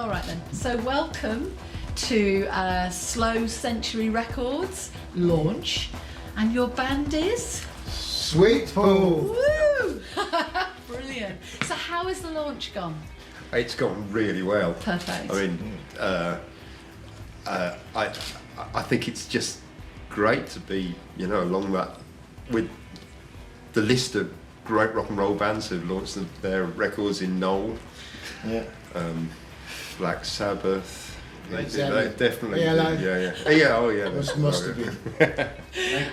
All right then. So welcome to Slow Century Records launch, and your band is Sweetpool. Woo! Brilliant. So how has the launch gone? It's gone really well. Perfect. I mean, I think it's just great to be, along that with the list of great rock and roll bands who've launched their records in Knowle. Yeah. Black Sabbath. They definitely. Yeah, yeah. Oh yeah. Must have been.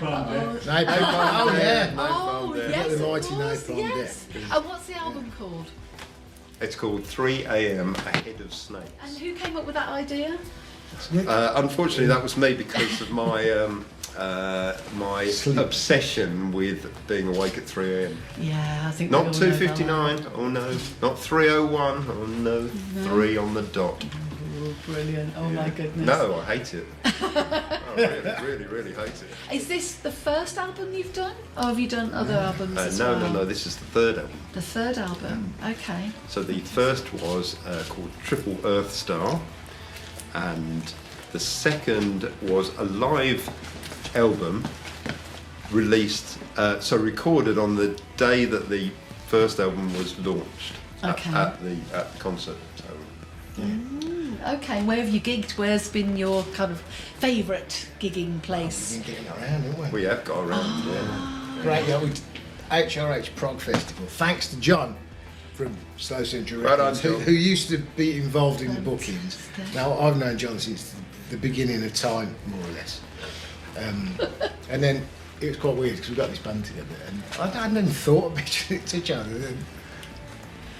Oh, Oh yeah. oh yes, The of mighty course, Napalm yes. Death. And what's the album called? It's called 3 a.m. Ahead of Snakes. And who came up with that idea? Unfortunately, that was me because of my my Sleep. obsession with being awake at 3 a.m. Yeah, I think we Not all know about 2:59. Oh no. Not 3:01. Oh no. 3 on the dot. that. Oh, brilliant. Oh my goodness. No, I hate it. I really hate it. Is this the first album you've done? Or have you done other albums as well? No. This is the third album. The third album. Okay. So the first was called Triple Earth Star, and the second was a live album released, recorded on the day that the first album was launched Okay. at the concert. So, Okay, where have you gigged? Where's been your kind of favourite gigging place? We've been getting around, haven't we? we have got around. Yeah. Great, yeah. HRH Prog Festival. Thanks to John from Slow Century Right on, Records, John. who used to be involved in the bookings. Now I've known John since the beginning of time, more or less. And then it was quite weird because we got this band together, and I hadn't even thought of mentioning it to John. And then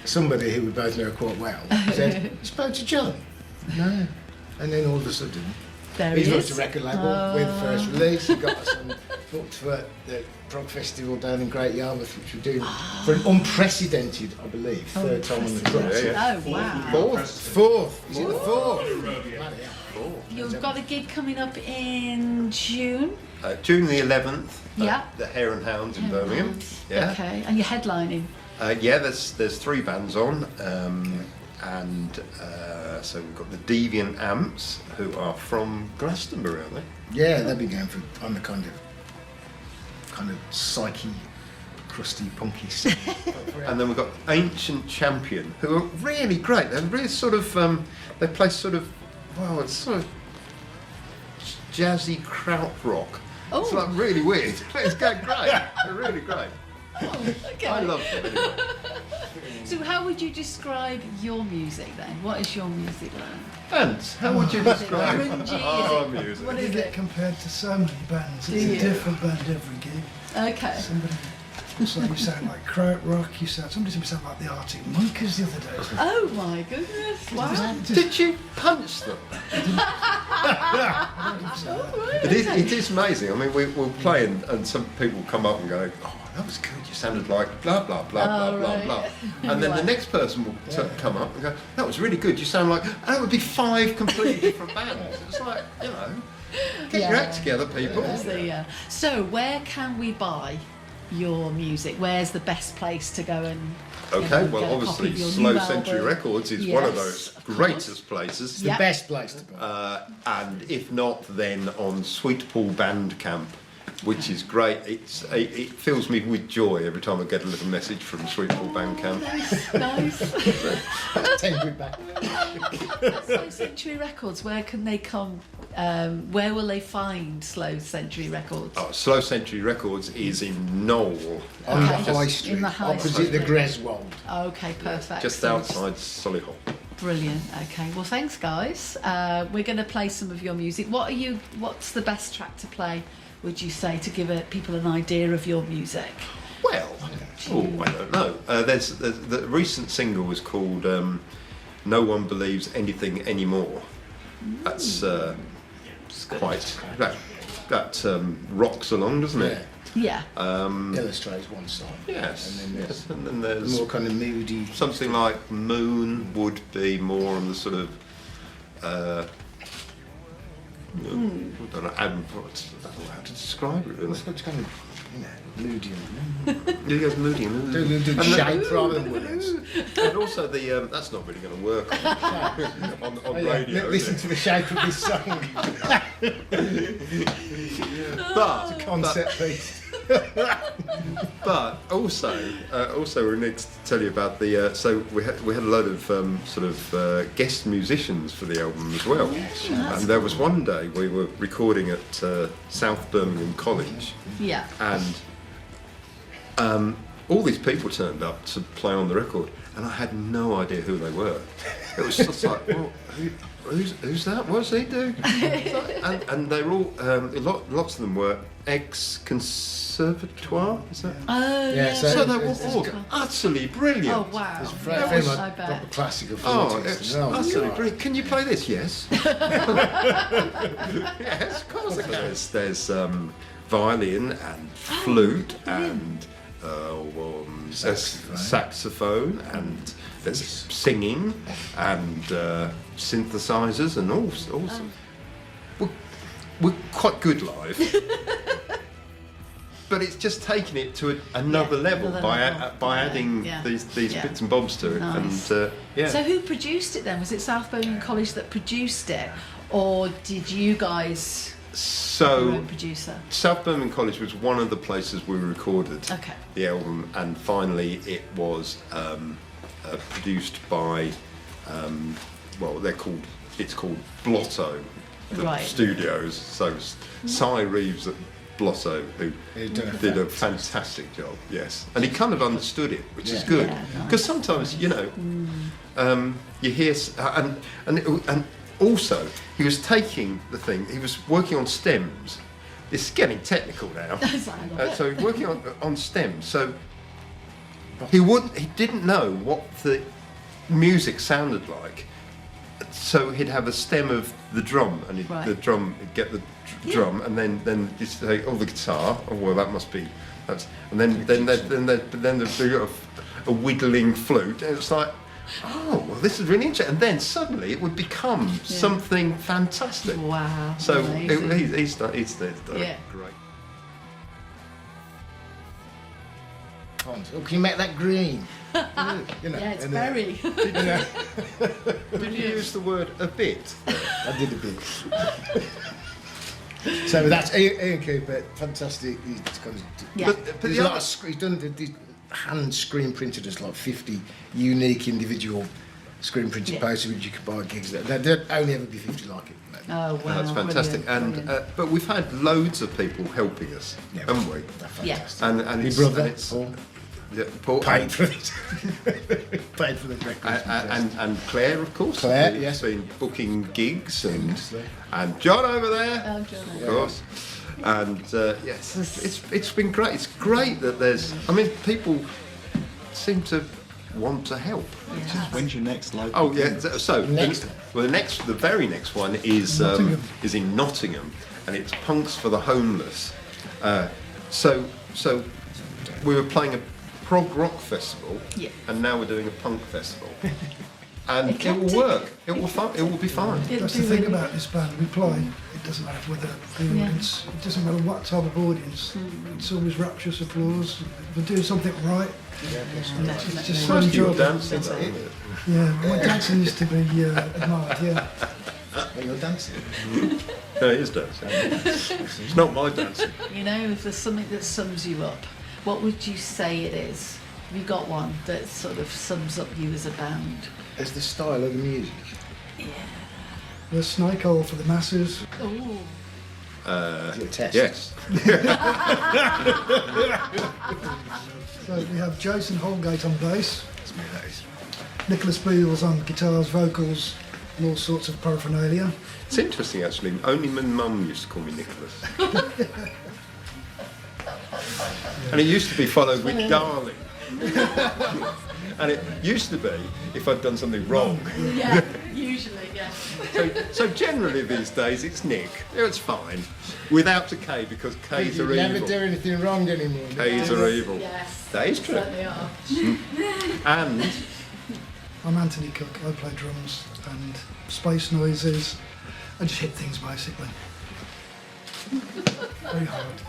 somebody who we both know quite well said, "You spoke to John?" No. And then all of a sudden, There he's he launched is. a record label with the first release. He got us booked for the Prog Festival down in Great Yarmouth, which we're doing for an unprecedented, I believe, third time on the trot. Yeah. Oh, wow. Fourth. Is it the fourth? Bloody hell. You've got a gig coming up in June. June the 11th. Yeah. The Hare and Hounds in Birmingham. Yeah. Okay, and you're headlining. There's three bands on, so we've got the Deviant Amps, who are from Glastonbury, aren't they? Yeah, they've been going on the kind of psyche, crusty, punky stuff. And then we've got Ancient Champion, who are really great. They're really sort of, they play sort of, it's sort of jazzy krautrock. Oh. It's like really weird. It's great. They're really great. Oh, okay. I love them anyway. So how would you describe your music then? What is your music then? Bands, how would you describe Grungy, our is it? music? What You is get it? compared to so many bands. Do It's you? a different band every gig. Okay. Somebody, so you sound like krautrock. Somebody said you sound like the Arctic Monkeys the other day. Oh my goodness! Wow. Did you punch them? Oh, right, It okay. is amazing. I mean, we'll play and some people come up and go, "Oh, that was good. You sounded like blah blah blah blah blah right. blah," and then the Right. next person will come up and go, "That was really good. You sound like," and that would be 5 completely different bands. It's like, get your act together, people. So where can we buy your music? Where's the best place to go and Okay, get well, a copy obviously, of your Slow new Century album? Records is one of Yes, those of course. greatest places. It's the best place to buy. And if not, then on Sweetpool Bandcamp, which is great. It fills me with joy every time I get a little message from Sweetpool Bandcamp. Nice. 10 quid back. Slow Century Records, where can they come? Where will they find Slow Century Records? Oh, Slow Century Records is in Knowle, On the Okay. High In Street, the High opposite Street. the Greswold. Okay, perfect. just So- outside Solihull. Brilliant. Okay. Well, thanks, guys. We're going to play some of your music. What's the best track to play? Would you say to give people an idea of your music? Well, I don't know. There's the recent single was called "No One Believes Anything Anymore." That's quite that rocks along, doesn't it? Yeah. Illustrates one side. Yes. And then Yes. And then there's more kind of moody. something like "Moon" would be more on the sort of. I don't know how to describe it really. It's kind of you know, moody and He goes moody. do shape rather than words. And also the that's not really going to work on radio. Listen to the shape of this song. But Concept piece. But also we need to tell you about the. So we had a load of guest musicians for the album as well. And there was one day we were recording at South Birmingham College. Yeah. And all these people turned up to play on the record, and I had no idea who they were. It was just like, well, who's that? What does he do? and they were all, lots of them were ex-conservatoire, is that? Oh, yeah. So they were all utterly brilliant. Oh, wow. It's very much proper classical flautist. Oh, utterly brilliant. Can you play this? Yes. Yes, of course I can. There's violin and flute and saxophone and there's singing and synthesizers and all sorts. We're quite good live. But it's just taking it to another level by adding these bits and bobs to it. Nice. And So who produced it then? Was it South Birmingham College that produced it, or did you guys? Your own producer. South Birmingham College was one of the places we recorded the album, and finally it was produced by it's called Blotto, the studios. So Cy Reeves at Blotto, who did a fantastic job. Yes, and he kind of understood it, which is good, because sometimes you hear and also he was taking the thing. He was working on stems. This is getting technical now. So he's working on stems. So he didn't know what the music sounded like. So he'd have a stem of the drum, and the drum he'd get the drum, and then you say, the guitar. Oh well, that must be that's. And then there's a wiggling flute, and it's like, oh well, this is really interesting. And then suddenly it would become something fantastic. Wow. So he's done it great. Oh, can you make that green? It's very. Did you use the word a bit? I did a bit. So that's Ian Cooper, fantastic. He's done the hand screen printed as like 50 unique individual screen printed posters which you could buy at gigs. There'd only ever be 50 like it. Oh wow, that's fantastic. Brilliant. And but we've had loads of people helping us, haven't we? That's fantastic. And your brother, Paul, paid for it. Paid for the records. And Claire, of course. Claire, yes, been booking gigs and John over there, of course. And it's been great. It's great that people seem to want to help. When's your next local? Oh yeah. So the very next one is in Nottingham, and it's Punks for the Homeless. So we were playing a prog rock festival, and now we're doing a punk festival. And it will work. It will be fine. That's the thing about this band. We play. It doesn't matter whether the audience. It doesn't matter what type of audience. It's always rapturous applause. We're doing something right. It's just so enjoyable. Dancing. My dancing used to be admired. You're dancing. No, it is dancing. It's not my dancing. If there's something that sums you up, what would you say it is? Have you got one that sort of sums up you as a band? It's the style of the music. Yeah. The snake oil for the masses. Oh. Is it a test? Yes. So we have Jason Holgate on bass. That's me, that is. Nicholas Beals on guitars, vocals, and all sorts of paraphernalia. It's interesting actually. Only my mum used to call me Nicholas. And it used to be followed with darling. And it used to be if I'd done something wrong. Yeah, usually, yeah. So generally these days it's Nick. It's fine. Without a K, because K's are You evil. never do anything wrong anymore. K's are evil. Yes. That is true. Certainly are. And I'm Anthony Cook. I play drums and space noises. I just hit things basically. Very hard.